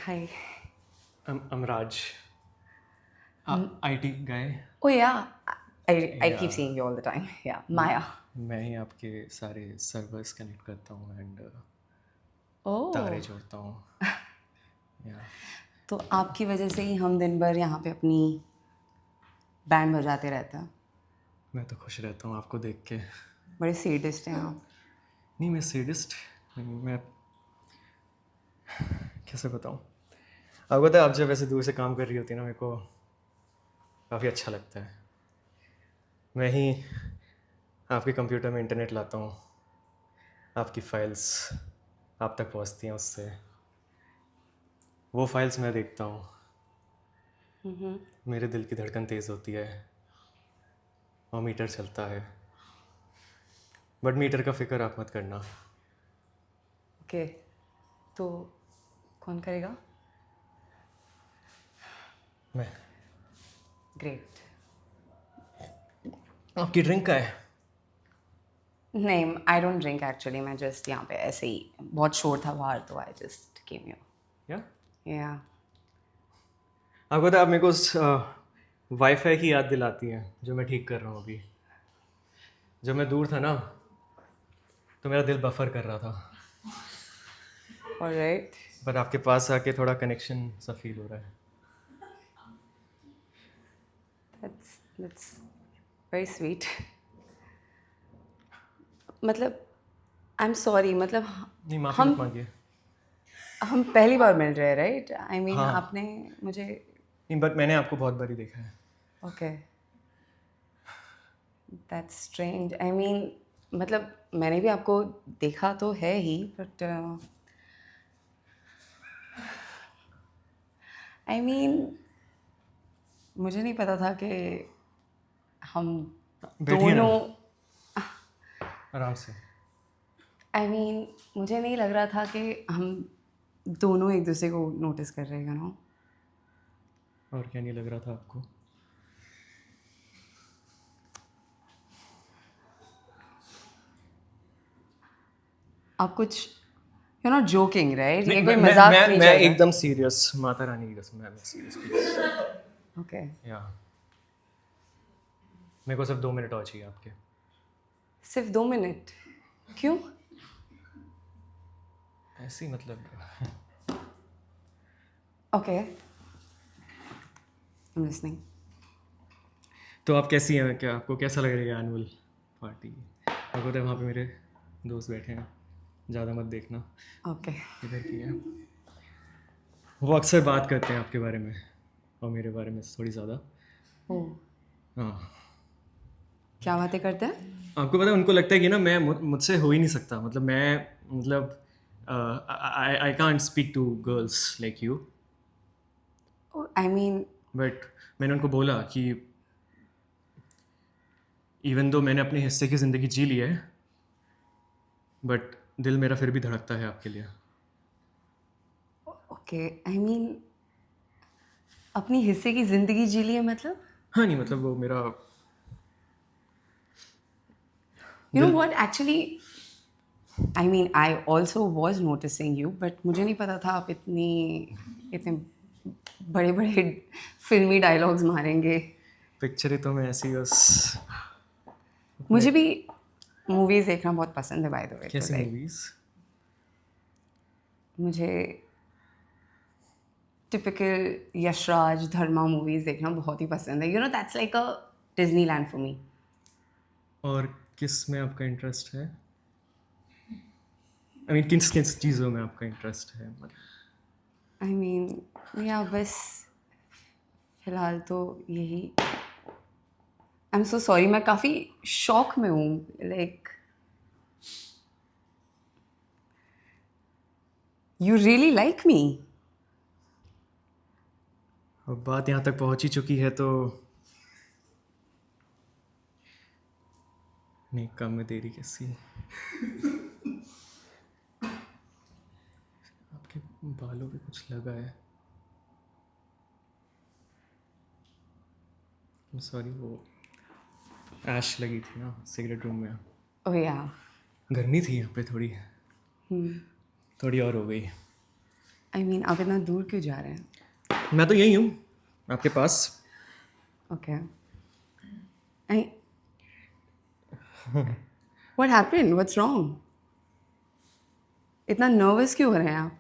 Hi. I'm Raj, IT guy. Oh yeah, I keep या seeing you all the time. Yeah, Maya. मैं ही आपके सारे servers connect करता हूँ एंड तारे Oh. जोड़ता हूँ या तो आपकी वजह से ही हम दिन भर यहाँ पे अपनी बैंड बजाते रहते हैं. मैं तो खुश रहता हूँ आपको देख के. बड़े सैडिस्ट हैं आप. नहीं मैं सैडिस्ट नहीं, मैं कैसे बताऊँ. आपको पता है आप जब ऐसे दूर से काम कर रही होती है ना मेरे को काफ़ी अच्छा लगता है. मैं ही आपके कंप्यूटर में इंटरनेट लाता हूँ, आपकी फाइल्स आप तक पहुँचती हैं उससे, वो फाइल्स मैं देखता हूँ, मेरे दिल की धड़कन तेज़ होती है और मीटर चलता है. बट मीटर का फिक्र आप मत करना. ओके. तो कौन करेगा? मैं. ग्रेट. आपकी ड्रिंक का है. नहीं, आई डोंट ड्रिंक एक्चुअली. मैं जस्ट यहाँ पे ऐसे ही बहुत शोर था बाहर तो आई जस्ट केम हियर. या या. आपको पता है आप मेरे को उस वाईफाई की याद दिलाती हैं जो मैं ठीक कर रहा हूँ अभी. जब मैं दूर था ना तो मेरा दिल बफर कर रहा था, ऑलराइट. पर आपके पास आके थोड़ा कनेक्शन सा फील हो रहा है. That's very sweet. मतलब आई एम सॉरी. मतलब नहीं माफ़ी हम मत मांगिए. हम पहली बार मिल रहे हैं, राइट? आई मीन हाँ. आपने मुझे. नहीं बट मैंने आपको बहुत बारी देखा है. Okay. That's strange. I mean मतलब मैंने भी आपको देखा तो है ही, बट आई मीन मुझे नहीं पता था कि हम बैठिए ना दोनों. आराम से. आई मीन मुझे नहीं लग रहा था कि हम दोनों एक दूसरे को नोटिस कर रहे हैं, नो. और क्या नहीं लग रहा था आपको. आप कुछ यू नॉट जोकिंग, राइट? ये नहीं कोई मैं मजाक मैं नहीं मैं चल रहा. एकदम सीरियस. माता रानी की कसम मैं सीरियस प्लीज. ओके. या मेरे को सिर्फ 2 मिनट और चाहिए आपके. सिर्फ 2 मिनट? क्यों? ऐसे ही मतलब. ओके. I am listening. तो आप कैसी हैं, क्या आपको कैसा लग रहा है एनुअल पार्टी. आपको तो वहाँ पे मेरे दोस्त बैठे हैं, ज़्यादा मत देखना. ओके. इधर की है. वो अक्सर बात करते हैं आपके बारे में और मेरे बारे में थोड़ी ज़्यादा. ओ. हाँ. क्या बातें करते हैं? आपको पता है उनको लगता है कि ना मैं मुझसे हो ही नहीं सकता. मतलब मैं मतलब I can't speak to girls like you. I mean but मैंने उनको बोला कि इवन दो मैंने अपने हिस्से की ज़िंदगी जी ली है बट दिल मेरा फिर भी धड़कता है आपके लिए. ओके. आई मीन अपनी हिस्से की जिंदगी जी ली है मतलब? हाँ नहीं मतलब वो मेरा यू नो दिल. What actually I mean I also was noticing you, but मुझे नहीं पता था आप इतने बड़े बड़े फिल्मी डायलॉग्स मारेंगे. पिक्चर ही तो मैं ऐसी बस. मुझे भी मूवीज़ देखना बहुत पसंद है, बाय द वे. तो कैसी लाइक मूवीज़. मुझे टिपिकल यशराज धर्मा मूवीज़ देखना बहुत ही पसंद है. You know that's like a Disneyland for me. और किस में आपका इंटरेस्ट है. आई मीन किस किस चीज़ों में आपका इंटरेस्ट है. आई मीन या बस फिलहाल तो यही. I am so sorry. मैं काफ़ी शॉक में हूँ. Like you really like me. अब बात यहाँ तक पहुँच ही चुकी है तो नहीं काम में देरी कैसी. आपके बालों पे कुछ लगा है. सॉरी वो ऐश लगी थी ना सिगरेट रूम में. ओह या. गर्मी थी यहाँ पे थोड़ी थोड़ी और हो गई. I mean, आप इतना दूर क्यों जा रहे हैं? मैं तो यही हूँ आपके पास. Okay. I... What happened? What's wrong? इतना नर्वस क्यों हो रहे हैं आप?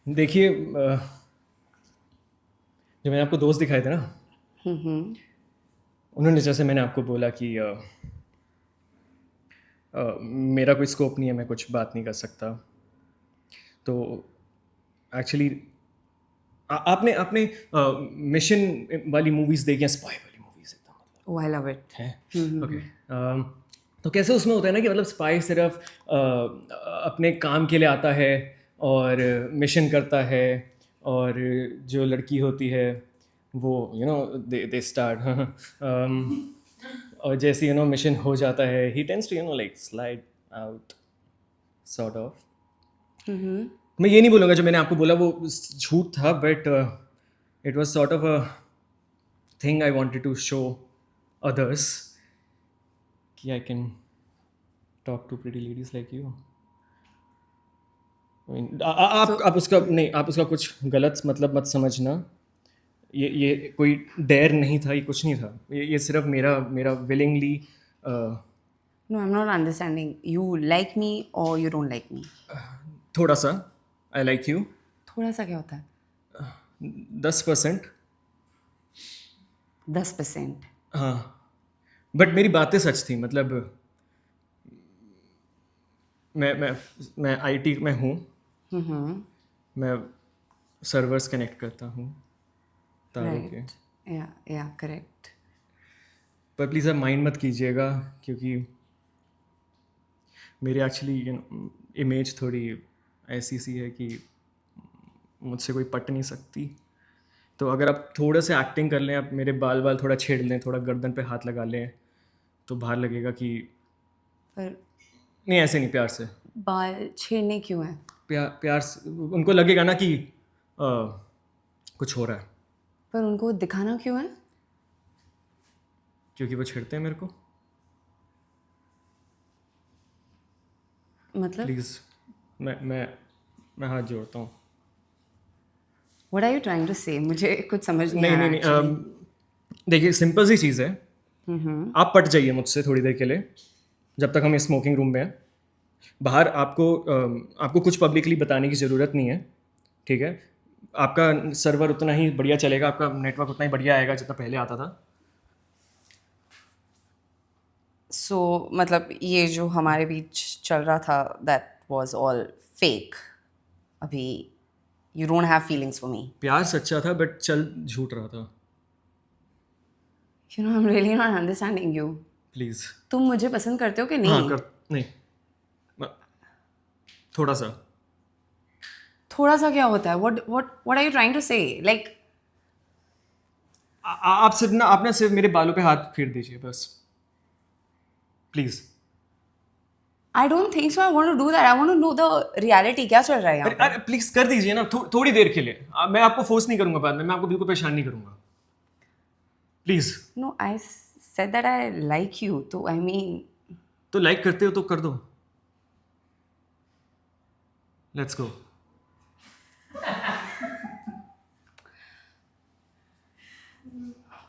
देखिए, जब मैंने आपको दोस्त दिखाए थे ना, उन्होंने, जैसे मैंने आपको बोला कि मेरा कोई स्कोप नहीं है, मैं कुछ बात नहीं कर सकता. तो एक्चुअली आपने आपने मिशन वाली मूवीज़ देखी हैं, स्पाई वाली मूवीज़ एकदम मतलब Oh, I love it. हैं. ओके. तो कैसे उसमें होता है ना कि मतलब स्पाई सिर्फ अपने काम के लिए आता है और मिशन करता है, और जो लड़की होती है वो दे स्टार्ट और जैसे मिशन हो जाता है, he tends to like slide out sort of. मैं ये नहीं बोलूँगा जो मैंने आपको बोला वो झूठ था, but it was sort of a thing I wanted to show others कि I can talk to pretty ladies like you. आप उसका नहीं, आप उसका कुछ गलत मतलब मत समझना. ये कोई डेयर नहीं था, ये कुछ नहीं था. ये सिर्फ मेरा मेरा willingly. No, I'm not understanding. You like me or you don't like me? थोड़ा सा आई लाइक यू. थोड़ा सा क्या होता है? 10%. 10%. हाँ, बट मेरी बातें सच थी. मतलब मैं आईटी में हूँ. मैं सर्वर्स कनेक्ट करता हूँ तारों के. Right. Yeah, correct. पर प्लीज़ आप माइंड मत कीजिएगा, क्योंकि मेरी एक्चुअली इमेज थोड़ी ऐसी सी है कि मुझसे कोई पट नहीं सकती. तो अगर आप थोड़ा से एक्टिंग कर लें, आप मेरे बाल थोड़ा छेड़ लें, थोड़ा गर्दन पे हाथ लगा लें, तो बाहर लगेगा कि पर नहीं, ऐसे नहीं, प्यार से. बाल छेड़ने क्यों है? प्यार से उनको लगेगा ना कि कुछ हो रहा है. पर उनको दिखाना क्यों है? क्योंकि वो छेड़ते हैं मेरे को. मतलब प्लीज़, मैं हाथ जोड़ता हूँ. What are you trying to say? मुझे कुछ समझ नहीं आ नहीं रहा नहीं actually. नहीं, देखिए सिंपल सी चीज़ है. आप पट जाइए मुझसे थोड़ी देर के लिए, जब तक हम इस स्मोकिंग रूम में हैं. बाहर आपको कुछ पब्लिकली बताने की ज़रूरत नहीं है, ठीक है. आपका सर्वर उतना ही बढ़िया चलेगा, आपका नेटवर्क उतना ही बढ़िया आएगा जितना पहले आता था. So मतलब ये जो हमारे बीच चल रहा था, that was all fake. अभी you don't have feelings for me. प्यार सच्चा था, बट चल झूठ रहा था. You know, I'm really not understanding you. Please. तुम मुझे पसंद करते हो कि नहीं? हाँ, नहीं, थोड़ा सा. थोड़ा सा क्या होता है? What are you trying to say? Like आप सिर्फ मेरे बालों पे हाथ फेर दीजिए बस, please. I don't think so. I want to do that. I want to know the reality. क्या चल रहा है यहाँ पे? अरे प्लीज़ कर दीजिए ना, थोड़ी देर के लिए. मैं आपको फोर्स नहीं करूँगा बाद में, मैं आपको बिल्कुल परेशान नहीं करूँगा. Please. No, I said that I like you. तो I mean, तो लाइक करते हो तो कर दो. Let's go.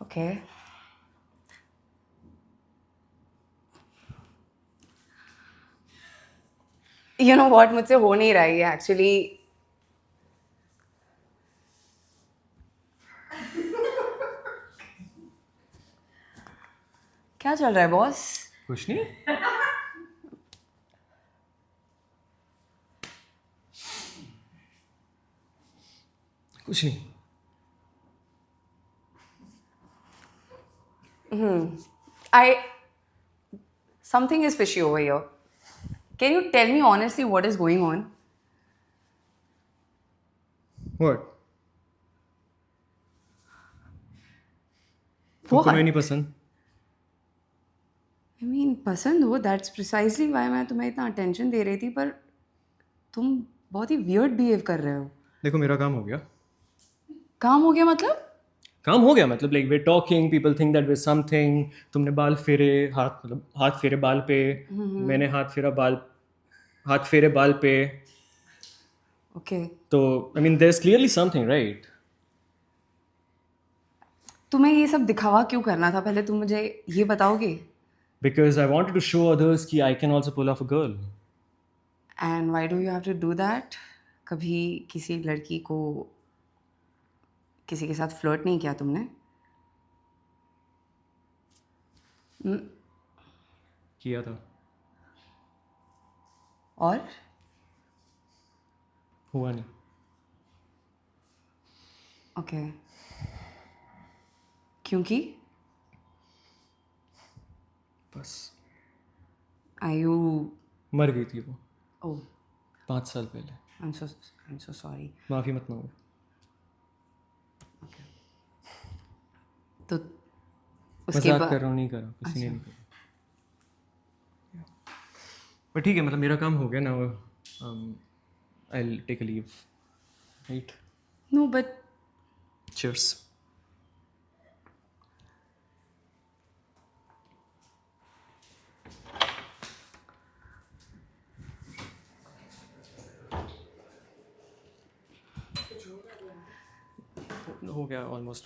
okay. You know what? मुझसे हो नहीं रहा है actually. क्या चल रहा है बॉस? कुछ नहीं. कुछ नहीं. Something is fishy over here. Can you tell me honestly what is going on? What? What? मैं नहीं पसंद. I mean, पसंद हो, that's precisely why मैं तुम्हें इतना attention दे रही थी, पर तुम बहुत ही weird behave कर रहे हो. देखो, मेरा काम हो गया. काम हो गया मतलब? काम हो गया मतलब like way talking, people think that way something. तुमने बाल फेरे, हाथ फेरे बाल पे. मैंने हाथ फेरा बाल हाथ फेरे बाल पे, ओके तो I mean there is clearly something right. तुम्हें ये सब दिखावा क्यों करना था, पहले तुम मुझे ये बताओगे. Because I wanted to show others कि I can also pull off a girl. And why do you have to do that. कभी किसी लड़की को किसी के साथ फ्लर्ट नहीं किया तुमने. किया था. और हुआ नहीं. ओके क्योंकि बस आई यू. मर गई थी वो ओह 5 साल पहले. I am so sorry. माफ़ी मत मांगो. तो उसके मजाक बाद कर रहा हूँ, नहीं कर रहा, किसी ने नहीं करा. पर ठीक है, मतलब मेरा काम हो गया ना. I will take a leave. Right. No but cheers. हो गया ऑलमोस्ट. अब